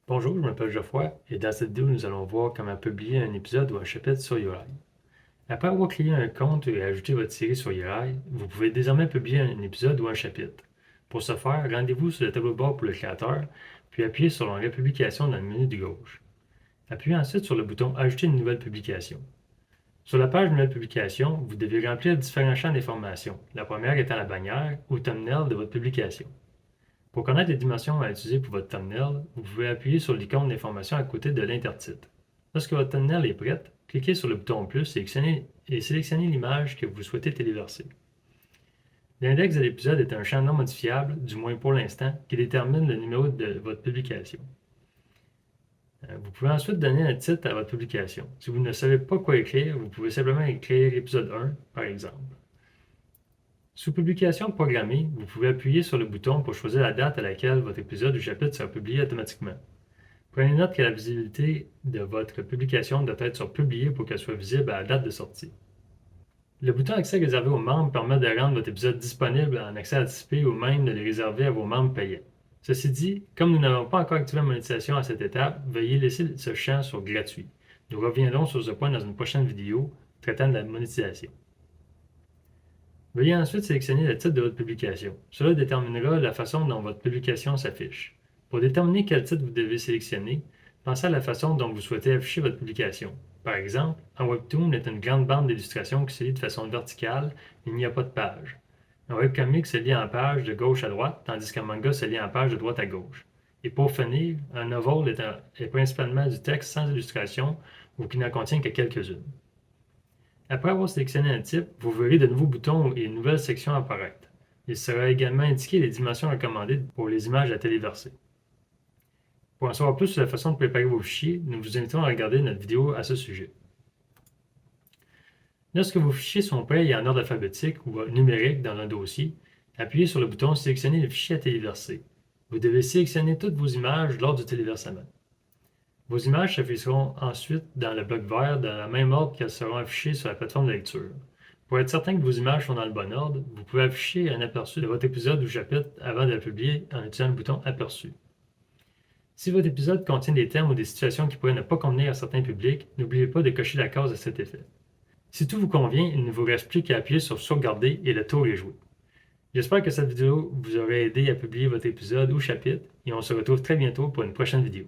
Bonjour, je m'appelle Geoffroy et dans cette vidéo, nous allons voir comment publier un épisode ou un chapitre sur Yorai. Après avoir créé un compte et ajouté votre série sur Yorai, vous pouvez désormais publier un épisode ou un chapitre. Pour ce faire, rendez-vous sur le tableau de bord pour le créateur, puis appuyez sur l'onglet Publication dans le menu de gauche. Appuyez ensuite sur le bouton Ajouter une nouvelle publication. Sur la page Nouvelle publication, vous devez remplir différents champs d'information, la première étant la bannière ou thumbnail de votre publication. Pour connaître les dimensions à utiliser pour votre thumbnail, vous pouvez appuyer sur l'icône d'information à côté de l'intertitre. Lorsque votre thumbnail est prête, cliquez sur le bouton plus et sélectionnez l'image que vous souhaitez téléverser. L'index de l'épisode est un champ non modifiable, du moins pour l'instant, qui détermine le numéro de votre publication. Vous pouvez ensuite donner un titre à votre publication. Si vous ne savez pas quoi écrire, vous pouvez simplement écrire épisode 1, par exemple. Sous Publication programmée, vous pouvez appuyer sur le bouton pour choisir la date à laquelle votre épisode ou chapitre sera publié automatiquement. Prenez note que la visibilité de votre publication doit être sur Publier pour qu'elle soit visible à la date de sortie. Le bouton Accès réservé aux membres permet de rendre votre épisode disponible en accès anticipé ou même de le réserver à vos membres payants. Ceci dit, comme nous n'avons pas encore activé la monétisation à cette étape, veuillez laisser ce champ sur Gratuit. Nous reviendrons sur ce point dans une prochaine vidéo traitant de la monétisation. Veuillez ensuite sélectionner le titre de votre publication. Cela déterminera la façon dont votre publication s'affiche. Pour déterminer quel titre vous devez sélectionner, pensez à la façon dont vous souhaitez afficher votre publication. Par exemple, un webtoon est une grande bande d'illustrations qui se lit de façon verticale, il n'y a pas de page. Un webcomic se lit en page de gauche à droite, tandis qu'un manga se lit en page de droite à gauche. Et pour finir, un novel est principalement du texte sans illustration ou qui n'en contient que quelques-unes. Après avoir sélectionné un type, vous verrez de nouveaux boutons et une nouvelle section apparaître. Il sera également indiqué les dimensions recommandées pour les images à téléverser. Pour en savoir plus sur la façon de préparer vos fichiers, nous vous invitons à regarder notre vidéo à ce sujet. Lorsque vos fichiers sont prêts et en ordre alphabétique ou numérique dans un dossier, appuyez sur le bouton Sélectionner les fichiers à téléverser. Vous devez sélectionner toutes vos images lors du téléversement. Vos images s'afficheront ensuite dans le bloc vert dans la même ordre qu'elles seront affichées sur la plateforme de lecture. Pour être certain que vos images sont dans le bon ordre, vous pouvez afficher un aperçu de votre épisode ou chapitre avant de le publier en utilisant le bouton Aperçu. Si votre épisode contient des thèmes ou des situations qui pourraient ne pas convenir à certains publics, n'oubliez pas de cocher la case à cet effet. Si tout vous convient, il ne vous reste plus qu'à appuyer sur Sauvegarder et le tour est joué. J'espère que cette vidéo vous aura aidé à publier votre épisode ou chapitre et on se retrouve très bientôt pour une prochaine vidéo.